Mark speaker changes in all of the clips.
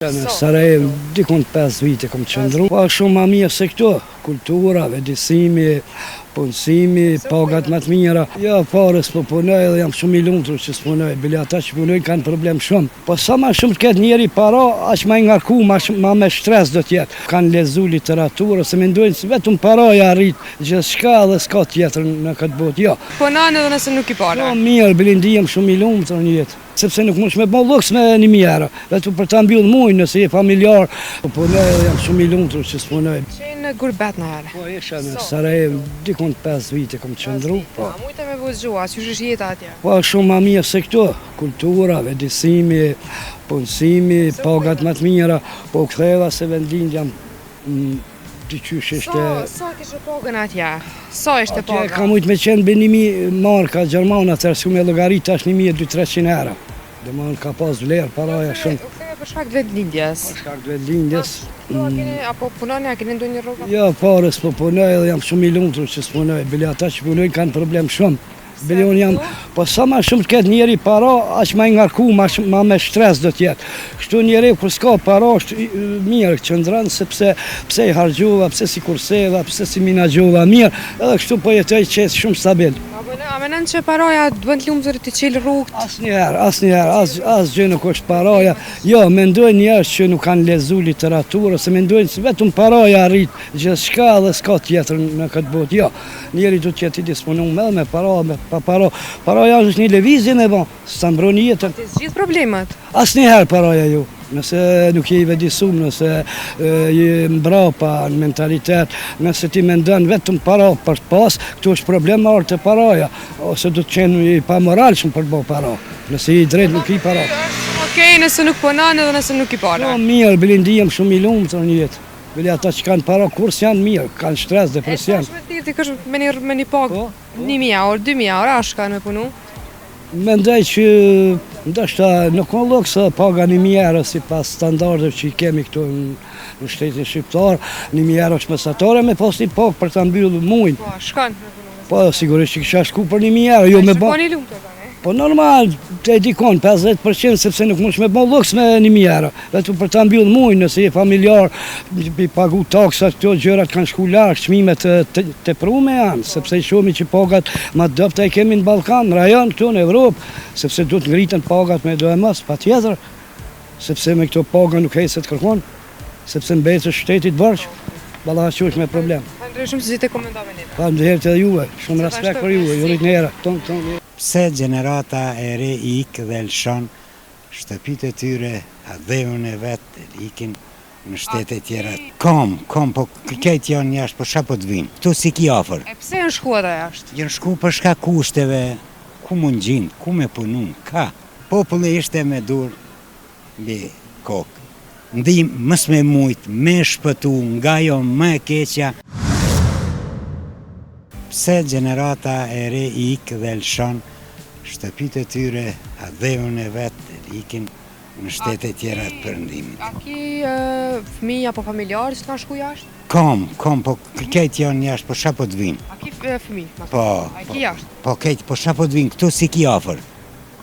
Speaker 1: Në Sarajevo, dikon 5 vite kom qëndru. Pa shumë ma mirë se këto, kultura, vedisimi, punësimi, pagat më të mira. Ja, pare s'po punoj dhe jam shumë i lumtur që s'punoj. Bile ata që punoj kanë problem shumë. Po sa ma shumë të ketë njeri para, aq ma i ngarku, ma me shtres do t'jetë. Kanë lezu literaturë, se mendojnë se vetëm paraja arrit gjithçka dhe s'ka tjetër në këtë botë. Jo.
Speaker 2: Punon edhe nëse nuk i para.
Speaker 1: Po mirë, bile ndihem shumë i lumtur në jetë. Sepse nuk mund me bo luks me 1.000 euro. Vetëm për ta mbyll muajin nëse je familjar. Po punoj dhe jam shumë i lumtur që s'punoj.
Speaker 2: Që në gurbet në herë.
Speaker 1: Po isha në Sarajevo, dikon 5 vite kom qëndru. Po.
Speaker 2: Mujtë me vëzgjua, që është jeta atje?
Speaker 1: Po shumë ma mirë se këto, kultura, vedisimi, punësimi, pagat më të mira. Po ktheva se vendin jam dyqysh ishte...
Speaker 2: Sa kishte pagën atje? Sa ishte paga?
Speaker 1: Ka mujtë me qenë be 1.000 marka Gjermana, tërsu me logarit tash 1.200-300 euro. Dhe më ka pas vlerë, paraja shumë.
Speaker 2: U ktheve për shkak të vetlindjes?
Speaker 1: Për shkak të vetlindjes.
Speaker 2: Apo punoni, a keni ndonjë rrugë?
Speaker 1: Jo, pare s'po punoj dhe jam shumë i lumtur që s'punoj. Bile ata që punoj kanë problem shumë. Bile unë jam, po sa ma shumë të ketë njeri para, aq ma i ngarku, ma me shtres do t'jetë. Kështu njeri kur s'ka para është mirë qëndran, sepse pse i hargjova, pse si kurseva, pse si minagjova mirë, edhe kështu po jetoj qesë shumë stabil.
Speaker 2: A menen që paraja dëvën t'lumëzër t'i qilë rrugët?
Speaker 1: Asnjëherë, asgjë nuk është paraja. Jo, mendojnë njerëz që nuk kanë lezu literaturë, se mendojnë se vetëm paraja arrit gjithçka dhe s'ka tjetër në këtë botë. Jo, njeri du t'jetë i disponuar edhe me para, pa para. Paraja është një lëvizje me bon, s'ta mbron jetën.
Speaker 2: Të zgjidh problemet?
Speaker 1: Asnjëherë paraja ju. Nëse nuk je i vedisum, nëse je mbrapa në mentalitet, nëse ti mendon vetëm para për të pas, këtu është problem marrë të paraja, ose du të qenë i pa moralshëm për të bërë para, nëse je i drejt nuk i para.
Speaker 2: Okej, nëse nuk punon edhe nëse nuk i para.
Speaker 1: Po mirë, bile ndihem shumë i lumtur në jetë. Bile ata që kanë para kurs janë mirë, kanë stres, depresion.
Speaker 2: E të kësh me një pagë 1.000 euro, 2.000 euro, a shka me punu?
Speaker 1: Mendoj që ndoshta nuk ka luks paga 1.000 euro si pas standardeve që i kemi këtu në shtetin shqiptar, 1.000 euro është mesatare me pas një pagë për ta mbyllur muajin.
Speaker 2: Po, shkon me punu.
Speaker 1: Po sigurisht që kisha shku për 1.000 euro, jo me bë.
Speaker 2: Shkoni lumtur tani.
Speaker 1: Po normal, te dikon 50% sepse nuk mund me bë luks me 1.000 euro. Vetëm për ta mbyllur muajin nëse je familjar, i pagu taksat, këto gjërat kanë shku lart, çmimet teprume janë, sepse i shohim që pagat më dobta i kemi në Ballkan, në rajon këtu në Evropë, sepse duhet ngritën pagat me DMS patjetër, sepse me këto paga nuk heset kërkon, sepse mbetet shteti të borxh, valla është me problem.
Speaker 2: Faleminderit shumë se zgjidhte komentave.
Speaker 1: Faleminderit edhe juve, shumë respekt për juve, ju rritni era.
Speaker 3: Pse gjenerata e re ikë dhe lëshon shtëpitë e tyre, adheun e vetë ikin në shtete tjera. Kom, po këtë janë jashtë, po qa po të vinë, këtu si ki afer.
Speaker 2: E pse janë shku ata jashtë?
Speaker 3: Janë shku për shka kushteve, ku mund gjinë, ku me punun, ka. Populli ishte me dur, bi kokë. Ndim mës me mujtë, me shpëtu, nga jo më e keqja. Pse gjenerata e re ikë dhe lëshon shtëpitë e tyre, adheun e vetë ikin në shtete tjera të përëndimit.
Speaker 2: A ki fëmijë apo familjarë që kanë shku jashtë?
Speaker 3: Kom, po këtë janë jashtë, po qa po të vinë.
Speaker 2: A ki fëmijë?
Speaker 3: Po,
Speaker 2: a ki jashtë?
Speaker 3: Po këtë, po qa po të vinë, këtu si ki afer.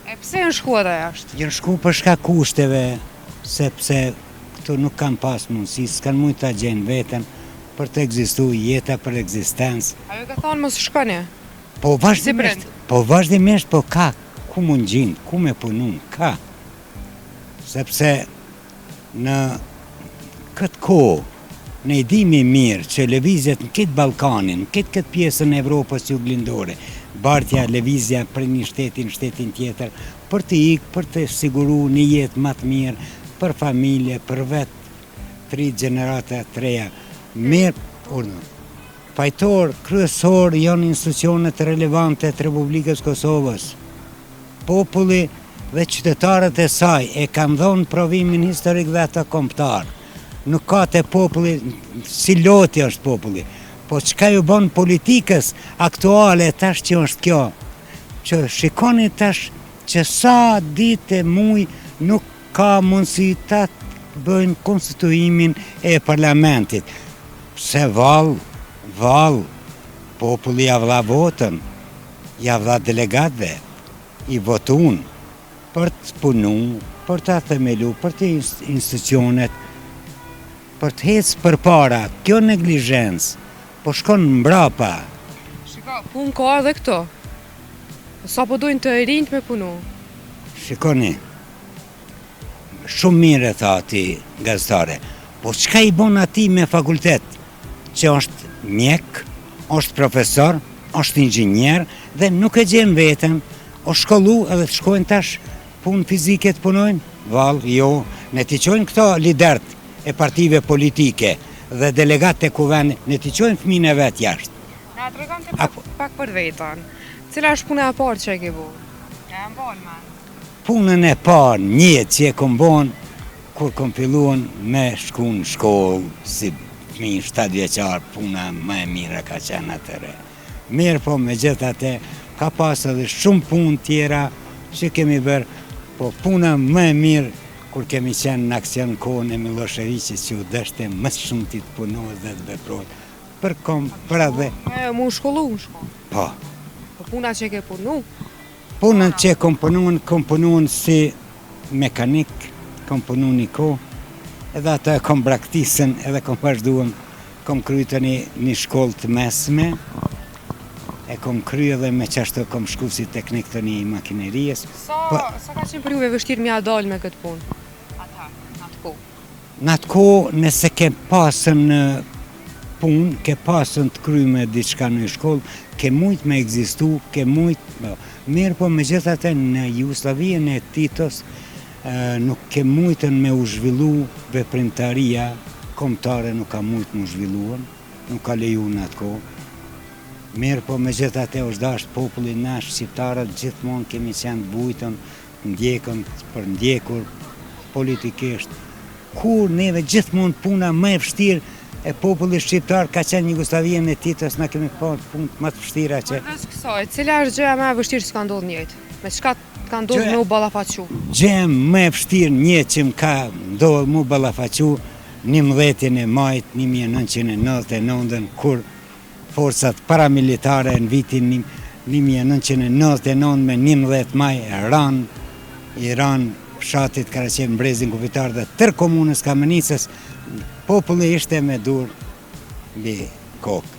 Speaker 2: E pse janë shku ata jashtë?
Speaker 3: Janë shku për shka kushteve, sepse këtu nuk kanë pas mundësi, s'kanë mujtë ta gjenë vetën, për të egzistu jeta për egzistencë.
Speaker 2: Ajo ka thonë mos shkoni?
Speaker 3: Po vazhdimisht, po ka, ku mund gjinë, ku me punun, ka. Sepse në këtë kohë, ne i dimi mirë që lëvizjet në këtë Ballkanin, në këtë pjesën e Evropës juglindore, bartja lëvizja për një shtetin tjetër, për të ikë, për të siguru një jetë më të mirë, për familje, për vetë 3 gjenerata të reja. Mirë, fajtor, kryesor janë institucionet relevante të Republikës Kosovës. Populli dhe qytetarët e saj e kanë dhonë provimin historik dhe ata kombëtar. Nuk ka të populli, si loti është populli, po çka ju bën politikës aktuale tash që është kjo, që shikoni tash që sa ditë e muj nuk ka mundësi ta bëjnë konstituimin e parlamentit. Se val, populli javla votën, javla delegatëve, i votun për të punu, për të themelu, për të institucionet, për të hecë për para, kjo neglizhencë, po shkon mbrapa.
Speaker 2: Shiko, punë ka edhe këto. Sa po dojnë të rinjt me punu?
Speaker 3: Shikoni, shumë mire tha ati gazetare, po çka i bon ati me fakultet, që është mjek, është profesor, është inxhinier dhe nuk e gjen veten, o shkollu edhe të shkojnë tash punë fizike të punojnë? Vallë, jo, ne t'i qojnë këto lidert e partive politike dhe delegat të kuvend, ne t'i qojnë fëmijën e vetë jashtë.
Speaker 2: Na të regon të pak për vetën. Cila është puna e parë që e ke bu? Ja e mbonë, man.
Speaker 3: Punën e parë, një që e kom bon, kur kom filluan me shku në shkollë, si fëmijë 7 vjeçar, puna më e mira ka qenë atëre. Mirë po me gjithë atë, ka pas edhe shumë punë tjera që kemi bërë, po puna më e mirë, kur kemi qenë në aksion kohën e Miloševićit që u dështë më shumë ti të punohet dhe të veprojt. Për edhe...
Speaker 2: Mu shkollu në shkollë?
Speaker 3: Po.
Speaker 2: Po puna që ke punu?
Speaker 3: Punën që kom punuan si mekanik, kom punu një kohë, edhe ato e kom braktisën, edhe kom vazhduan, kom kryjtë një shkollë të mesme, e kom kryjë edhe me qashtu kom shku si teknik të një makinerijës.
Speaker 2: Sa ka qenë për juve vështirë mja dalë me këtë punë? Ata, në atë kohë?
Speaker 3: Në atë kohë, nëse ke pasën punë, ke pasën të kryjë me diçka në shkollë, ke mujtë me egzistu, ke mujtë... Mirë po me gjithë atë në Jugoslavinë e Titos, nuk ke mujtën me u zhvillu veprimtaria, kombëtare nuk ka mujtë me u zhvilluan, nuk ka leju në atë kohë. Mirë po me gjithë atë është dashtë populli nash, shqiptarët, gjithmonë kemi qenë bujtën, ndjekën për ndjekur politikisht. Kur neve gjithmonë puna më e vështirë e populli shqiptar ka qenë Jugoslavinë e Titos, na kemi parë punë më të vështira që...
Speaker 2: Përveç kësaj, cila është gjëja më e vështirë që ka ndodhur në jetë? Me çka ka ndodhur me u ballafaqu?
Speaker 3: Gjëja më e vështirë në jetë që më ka ndodhur mu ballafaqu 11 majit 1999, kur forcat paramilitare në vitin 1999 me 11 maj ranë fshatit Karaqev Brezin kufitar dhe tër komunës Kamenicës, populli ishte me dur mbi kokë.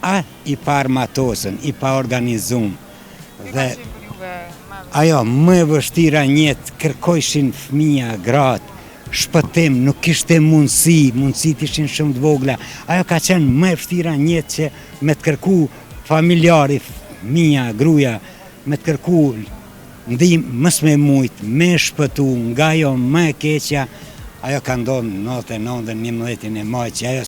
Speaker 3: A i pa armatosën, i pa organizum. Dhe ajo më e vështira njët, kërkojshin fëmija, gratë, shpëtim, nuk kishte mundësit ishin shumë të vogla. Ajo ka qenë më e vështira njët që me të kërku familjari, fëmija, gruja, me të kërku ndim mës me mujtë, me shpëtu, nga jo më e keqja, ajo ka ndonë në 99 11 maj që ajo